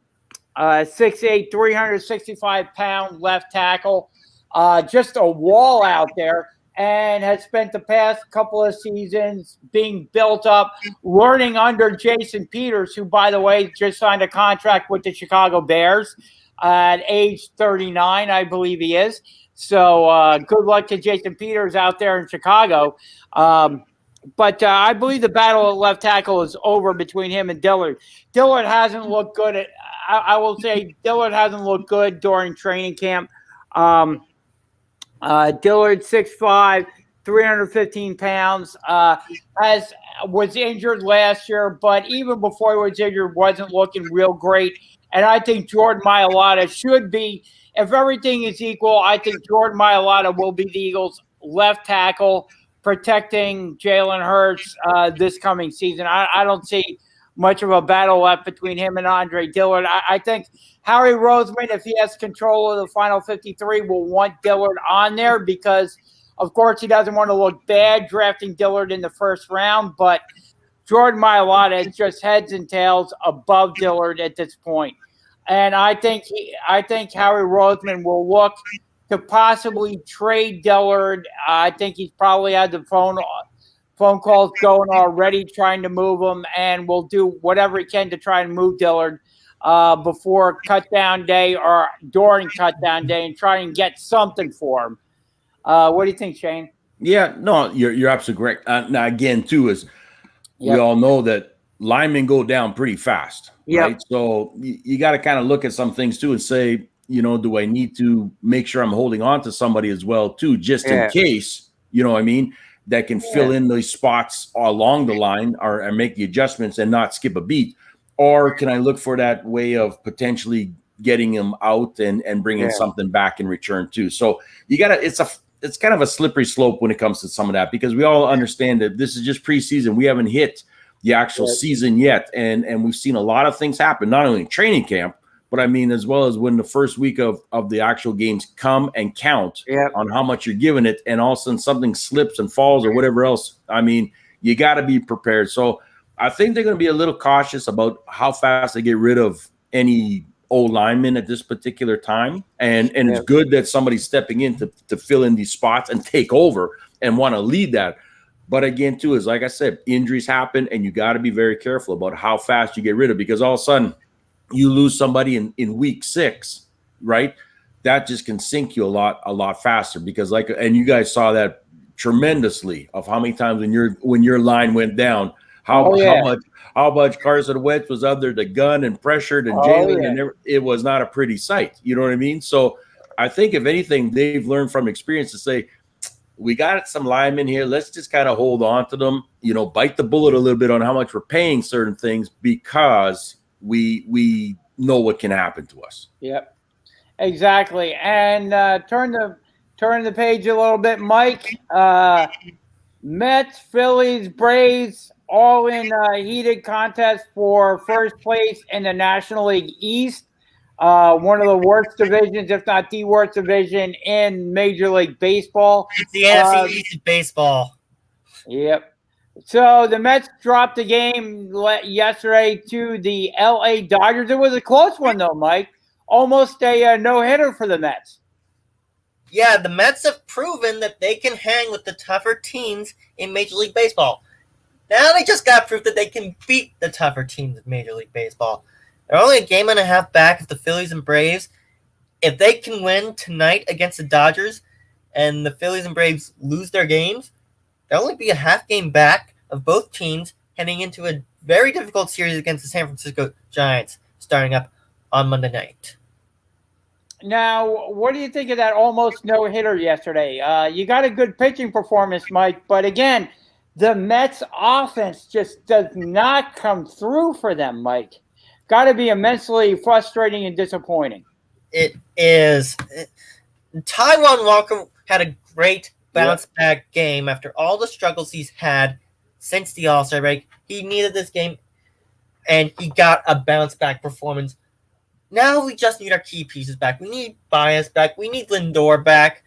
365-pound left tackle. Just a wall out there, and has spent the past couple of seasons being built up, learning under Jason Peters, who, by the way, just signed a contract with the Chicago Bears at age 39, I believe he is. So good luck to Jason Peters out there in Chicago. But I believe the battle at left tackle is over between him and Dillard. Dillard hasn't looked good. I will say Dillard hasn't looked good during training camp. Dillard, 6'5", 315 pounds, was injured last year, but even before he was injured, wasn't looking real great. And I think Jordan Mailata should be, if everything is equal, I think Jordan Mailata will be the Eagles' left tackle, protecting Jalen Hurts this coming season. I don't see much of a battle left between him and Andre Dillard. I think Harry Roseman, if he has control of the final 53, will want Dillard on there because, of course, he doesn't want to look bad drafting Dillard in the first round, but Jordan Mailata is just heads and tails above Dillard at this point. And I think Harry Roseman will look to possibly trade Dillard. I think he's probably had the phone calls going already trying to move him, and will do whatever he can to try and move Dillard before cutdown day or during cutdown day and try and get something for him. What do you think, Shane? Yeah, no, you're absolutely correct. Now, again, too, is we all know that linemen go down pretty fast, right? So you got to kind of look at some things, too, and say, do I need to make sure I'm holding on to somebody as well, too, just in case, you know what I mean, that can fill in those spots along the line or make the adjustments and not skip a beat? Or can I look for that way of potentially getting him out and bringing something back in return, too? So you got to – it's kind of a slippery slope when it comes to some of that, because we all understand that this is just preseason. We haven't hit the actual season yet. And we've seen a lot of things happen, not only in training camp, but I mean, as well as when the first week of the actual games come and count on how much you're giving it. And all of a sudden something slips and falls or whatever else. I mean, you got to be prepared. So I think they're going to be a little cautious about how fast they get rid of any old linemen at this particular time. And it's good that somebody's stepping in to fill in these spots and take over and want to lead that. But again, too, is like I said, injuries happen, and you got to be very careful about how fast you get rid of, because all of a sudden you lose somebody in week 6, right? That just can sink you a lot faster, because and you guys saw that tremendously of how many times when your line went down, how much Carson Wentz was under the gun and pressured and Jalen, and it was not a pretty sight. You know what I mean? So I think if anything, they've learned from experience to say, we got some linemen here. Let's just kind of hold on to them, bite the bullet a little bit on how much we're paying certain things, because we know what can happen to us. Yep, exactly. And turn the page a little bit, Mike. Mets, Phillies, Braves, all in heated contest for first place in the National League East. One of the worst divisions, if not the worst division in Major League Baseball. It's the NFC East baseball. Yep. So the Mets dropped the game yesterday to the LA Dodgers. It was a close one, though, Mike. Almost a no-hitter for the Mets. Yeah, the Mets have proven that they can hang with the tougher teams in Major League Baseball. Now they just got proof that they can beat the tougher teams in Major League Baseball. They're only a game and a half back of the Phillies and Braves. If they can win tonight against the Dodgers and the Phillies and Braves lose their games, they'll only be a half game back of both teams heading into a very difficult series against the San Francisco Giants starting up on Monday night. Now, what do you think of that almost no-hitter yesterday? You got a good pitching performance, Mike, but again, the Mets offense just does not come through for them, Mike. Got to be immensely frustrating and disappointing. It is. Taijuan Walker had a great bounce-back game after all the struggles he's had since the All-Star break. He needed this game, and he got a bounce-back performance. Now we just need our key pieces back. We need Baez back. We need Lindor back.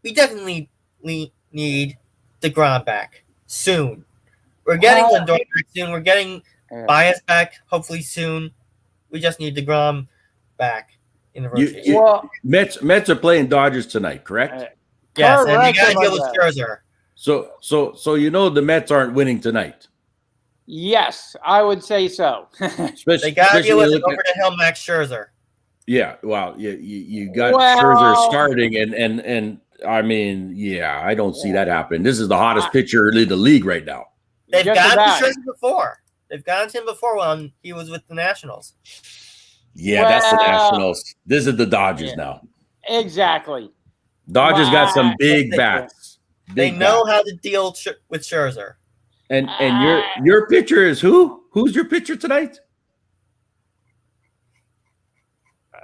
We definitely need DeGrom back soon. We're getting Lindor back soon. We're getting Baez back hopefully soon. We just need DeGrom back in the rotation. Mets are playing Dodgers tonight, correct? Yes, and you got to deal with Scherzer. So the Mets aren't winning tonight. Yes, I would say so. They got to deal with over the hill Max Scherzer. Yeah, well, you got Well- Scherzer starting, and I mean, yeah, I don't see that happening. This is the hottest pitcher in the league right now. They've Just gotten about. to Scherzer before. They've gotten to him before when he was with the Nationals. Yeah, that's the Well- Nationals. This is the Dodgers now. Exactly. Dodgers got some big They- bats. They Big know bats. how to deal with Scherzer. And your pitcher is who? Who's your pitcher tonight?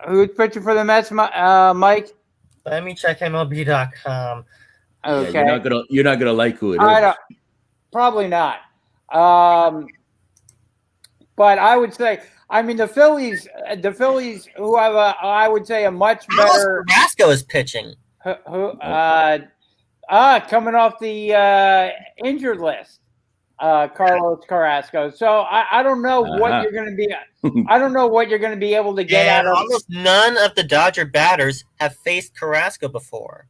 Who's pitching for the Mets, Mike? Let me check MLB.com. Okay. Yeah, you're not gonna like who it I is. don't, probably not. But I would say, I mean, the Phillies, who have I would say a much better. Carrasco is pitching. Coming off the injured list, Carlos Carrasco. So I don't know what you're going to be. I don't know what you're going to be able to get out And of. almost none of the Dodger batters have faced Carrasco before.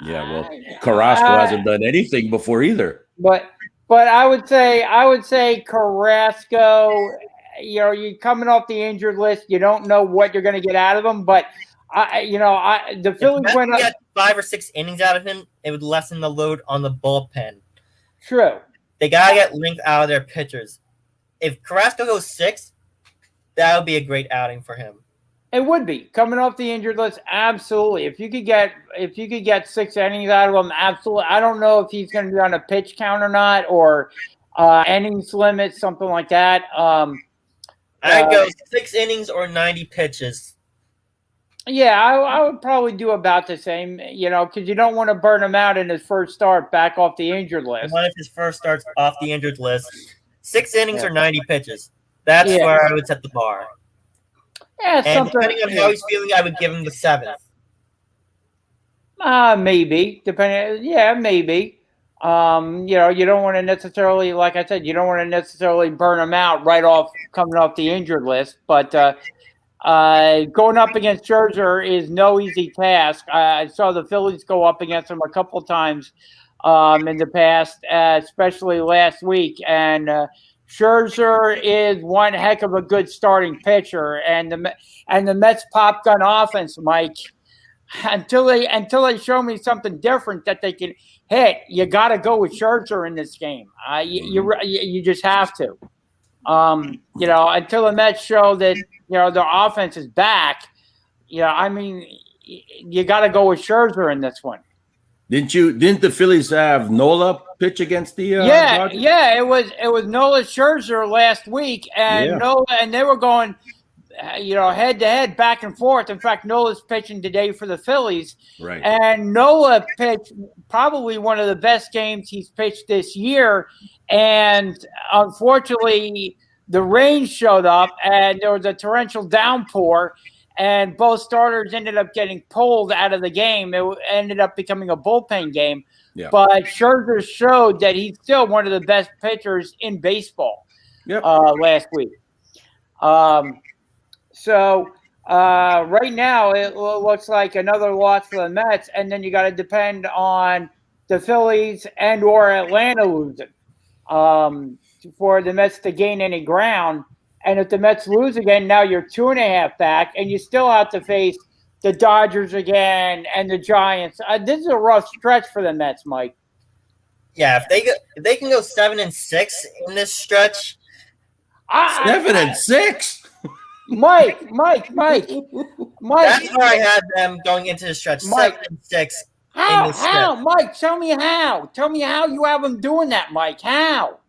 Yeah, well, Carrasco hasn't done anything before either. But I would say Carrasco. You know, you coming off the injured list, you don't know what you're going to get out of him. But the Phillies If went Mets up. get 5 or 6 innings out of him, it would lessen the load on the bullpen. True. They gotta get length out of their pitchers. If Carrasco goes 6, that would be a great outing for him. It would be coming off the injured list. Absolutely. If you could get 6 innings out of him, absolutely. I don't know if he's going to be on a pitch count or not, or innings limit, something like that. I'd go 6 innings or 90 pitches. Yeah, I would probably do about the same, because you don't want to burn him out in his first start back off the injured list. What if his first starts off the injured list? 6 innings or 90 pitches. That's where I would set the bar. Yeah, And depending on how he's feeling, I would give him the 7th. Maybe. Depending. Yeah, maybe. You don't want to necessarily, like I said, you don't want to necessarily burn him out right off coming off the injured list. But going up against Scherzer is no easy task. I saw the Phillies go up against him a couple times in the past, especially last week. And Scherzer is one heck of a good starting pitcher, and the Mets pop gun offense, Mike. Until they show me something different that they can hit, you got to go with Scherzer in this game. You just have to. Until the Mets show that their offense is back. I mean, you got to go with Scherzer in this one. Didn't the Phillies have Nola pitch against the Dodgers? Yeah, it was Nola Scherzer last week, and Nola, and they were going head to head, back and forth. In fact, Nola's pitching today for the Phillies, right? And Nola pitched probably one of the best games he's pitched this year, and unfortunately, the rain showed up, and there was a torrential downpour. And both starters ended up getting pulled out of the game. It ended up becoming a bullpen game. Yeah. But Scherzer showed that he's still one of the best pitchers in baseball last week. So right now it looks like another loss for the Mets. And then you got to depend on the Phillies and or Atlanta losing for the Mets to gain any ground. And if the Mets lose again, now you're 2.5 back, and you still have to face the Dodgers again and the Giants. This is a rough stretch for the Mets, Mike. Yeah, if they can go 7-6 in this stretch, 7-6. Mike. That's where I had them going into the stretch. Mike, 7-6. How, Mike? Tell me how. Tell me how you have them doing that, Mike. How?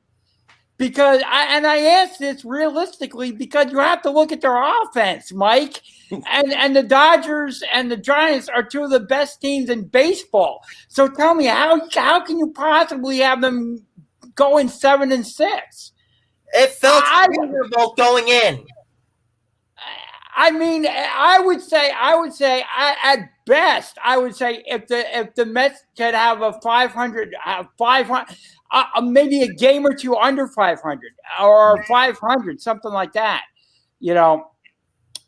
Because I ask this realistically because you have to look at their offense, Mike. And the Dodgers and the Giants are 2 of the best teams in baseball. So tell me, how can you possibly have them going 7-6? It felt reasonable going in. I mean, I would say at best, I would say if the Mets could have a 500, maybe a game or 2 under 500 or 500, something like that.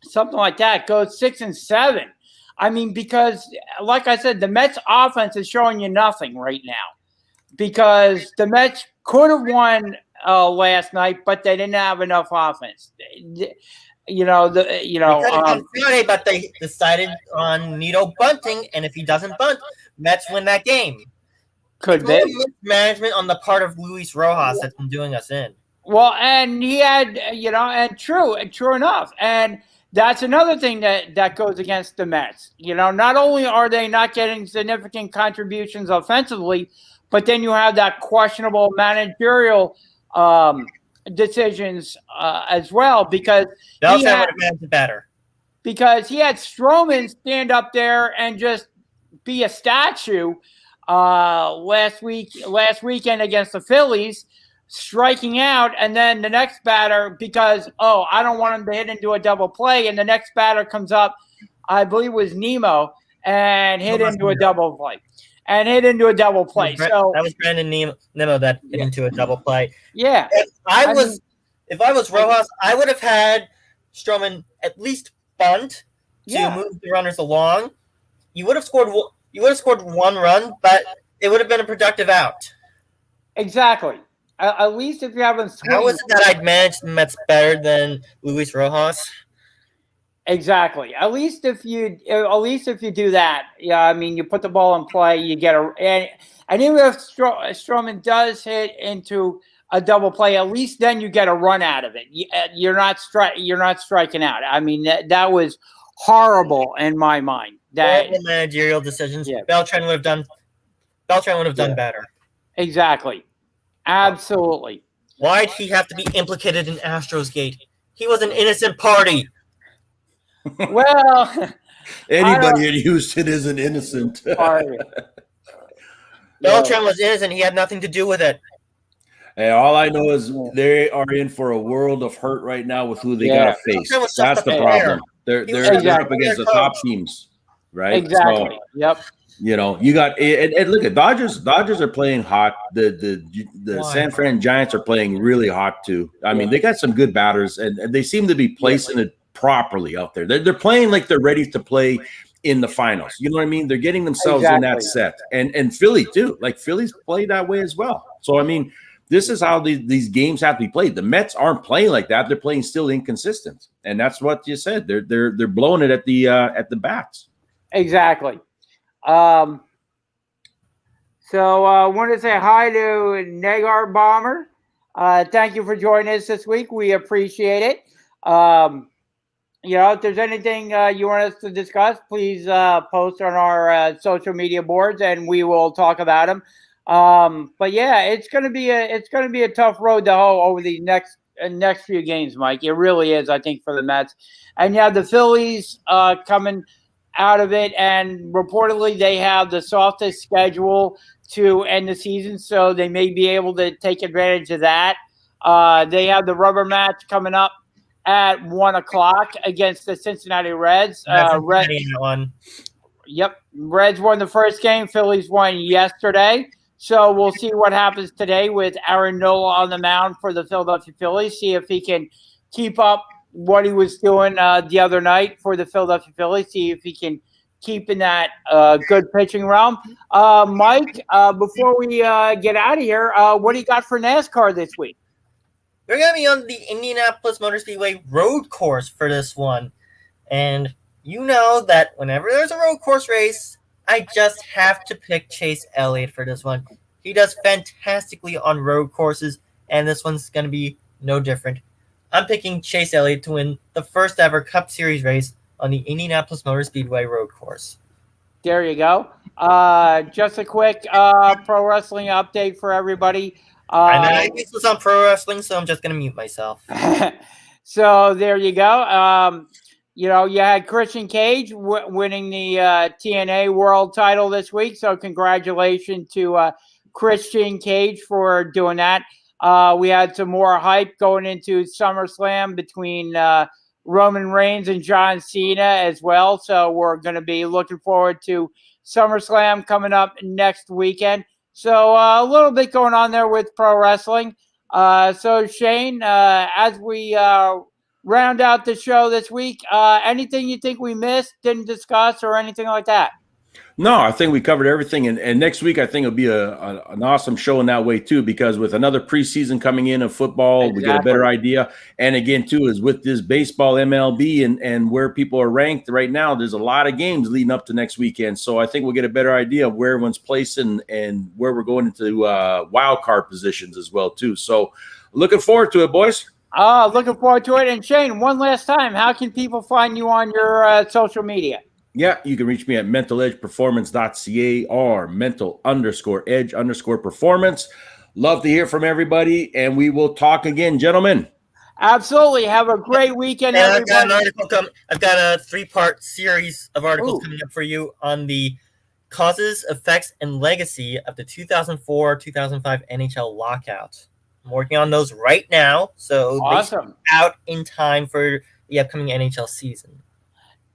Something like that. Go 6-7. I mean, because like I said, the Mets offense is showing you nothing right now. Because the Mets could have won last night, but they didn't have enough offense. You know the They could have done Friday, but they decided on Nito bunting, and if he doesn't bunt, Mets win that game. could It's all be. mismanagement on the part of Luis Rojas that's been doing us in. Well, and he had, and true enough. And that's another thing that goes against the Mets. Not only are they not getting significant contributions offensively, but then you have that questionable managerial decisions as well because Beltran would have managed it better. Because he had Stroman stand up there and just be a statue last weekend against the Phillies, striking out, and then the next batter, because I don't want him to hit into a double play, and the next batter comes up, I believe it was Nemo, and hit into a double play. So that was Brandon Nemo that hit into a double play. Yeah. If I was Rojas, I would have had Stroman at least bunt to move the runners along. You would have scored one run, but it would have been a productive out. Exactly. At least if you haven't swinged. How is it that I'd managed the Mets better than Luis Rojas? Exactly. At least if you do that, you put the ball in play, you get and even if Stroman does hit into a double play, at least then you get a run out of it. You're not striking out. I mean that was horrible in my mind. Horrible managerial decisions. Yeah. Beltran would have done better. Exactly. Absolutely. Why'd he have to be implicated in Astros Gate? He was an innocent party. Well, anybody in Houston is an innocent party. Beltran was innocent. He had nothing to do with it. Hey, all I know is they are in for a world of hurt right now with who they got to face. That's the problem. They're up against the top teams, right? Exactly. So, yep. You got and look at Dodgers. Dodgers are playing hot. The San Fran Giants are playing really hot too. I mean, they got some good batters, and they seem to be placing it properly out there. They're playing like they're ready to play in the finals. You know what I mean? They're getting themselves in that set, and Philly too. Like Philly's played that way as well. So I mean, this is how these games have to be played. The Mets aren't playing like that. They're playing still inconsistent, and that's what you said. They're blowing it at the bats. Exactly. So I want to say hi to Nagar Bomber. Thank you for joining us this week. We appreciate it. If there's anything you want us to discuss, please post on our social media boards, and we will talk about them. But yeah, it's gonna be a tough road to hoe over the next few games, Mike. It really is, I think, for the Mets. And you have the Phillies coming out of it, and reportedly they have the softest schedule to end the season, so they may be able to take advantage of that. They have the rubber match coming up at 1:00 against the Cincinnati Reds. Yep, Reds won the first game. Phillies won yesterday. So we'll see what happens today with Aaron Nola on the mound for the Philadelphia Phillies. See if he can keep up what he was doing the other night for the Philadelphia Phillies. See if he can keep in that good pitching realm. Mike, before we get out of here, what do you got for NASCAR this week? We're going to be on the Indianapolis Motor Speedway road course for this one. And you know that whenever there's a road course race, I just have to pick Chase Elliott for this one. He does fantastically on road courses, and this one's going to be no different. I'm picking Chase Elliott to win the first ever Cup Series race on the Indianapolis Motor Speedway road course. There you go. Just a quick pro wrestling update for everybody. I know this was on pro wrestling, so I'm just going to mute myself. So there you go. You had Christian Cage winning the TNA World title this week. So congratulations to Christian Cage for doing that. We had some more hype going into SummerSlam between Roman Reigns and John Cena as well. So we're going to be looking forward to SummerSlam coming up next weekend. So a little bit going on there with pro wrestling. So Shane, as we round out the show this week, anything you think we missed, didn't discuss, or anything like that? No, I think we covered everything. And next week, I think it'll be an awesome show in that way, too, because with another preseason coming in of football, we get a better idea. And again, too, is with this baseball MLB and where people are ranked right now, there's a lot of games leading up to next weekend. So I think we'll get a better idea of where everyone's placed and where we're going into wild card positions as well, too. So looking forward to it, boys. Looking forward to it. And Shane, one last time, how can people find you on your social media? Yeah, you can reach me at mentaledgeperformance.ca or mental_edge_performance. Love to hear from everybody, and we will talk again, gentlemen. Absolutely. Have a great weekend, And everybody. I've got an article I've got a 3-part series of articles coming up for you on the causes, effects, and legacy of the 2004-2005 NHL lockout. I'm working on those right now, so they should be out in time for the upcoming NHL season.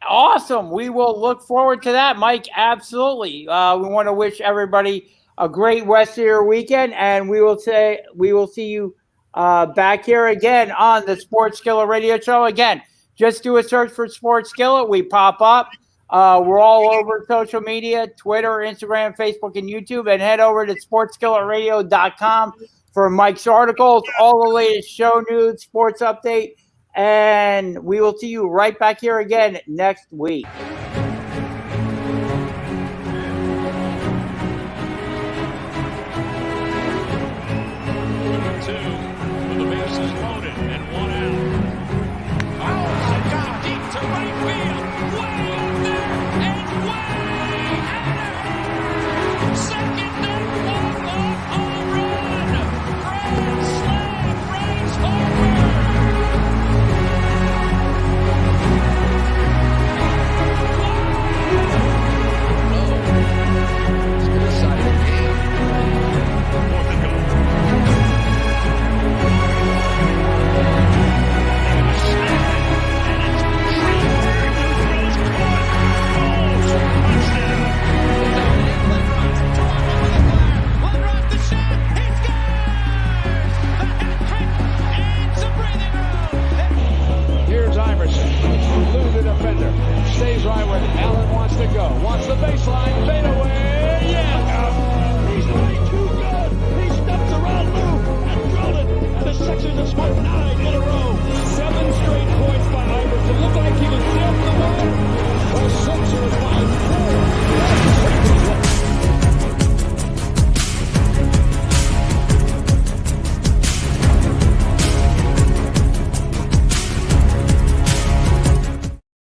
Awesome. We will look forward to that, Mike. Absolutely. We want to wish everybody a great rest of your weekend, and we will see you back here again on the Sports Skillet Radio Show. Again, just do a search for Sports Skillet. We pop up. We're all over social media, Twitter, Instagram, Facebook, and YouTube, and head over to sportsskilletradio.com for Mike's articles, all the latest show news, sports update. And we will see you right back here again next week.